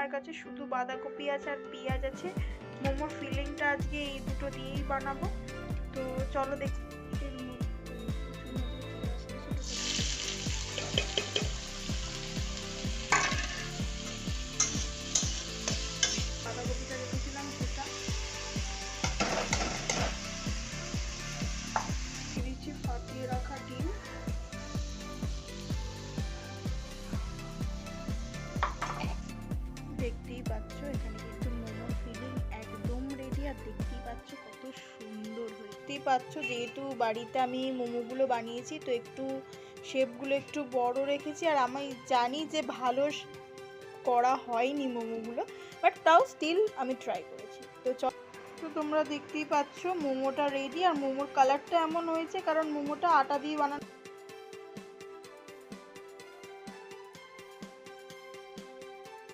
আমার কাছে শুধু বাঁধাকপি আছে আর পেঁয়াজ আছে। মোমোর ফিলিংটা আজকে এই দুটো দিয়েই বানাবো। তো চলো দেখি। বাঁধাকপিটা রেখেছিলাম সেটা দিয়েছি, ফাটিয়ে রাখা ডিম, দেখতেই পাচ্ছ এখানে কিন্তু মোমোর ফিলিং একদম রেডি। আর দেখতেই পাচ্ছ কত সুন্দর হয়েছে। দেখতেই পাচ্ছ যেহেতু বাড়িতে আমি মোমোগুলো বানিয়েছি তো একটু শেপগুলো একটু বড় রেখেছি। আর আমি জানি যে ভালো করা হয়নি মোমোগুলো, বাট তাও স্টিল আমি ট্রাই করেছি। তো তোমরা দেখতেই পাচ্ছ মোমোটা রেডি। আর মোমোর কালারটা এমন হয়েছে কারণ মোমোটা আটা দিয়ে বানানো।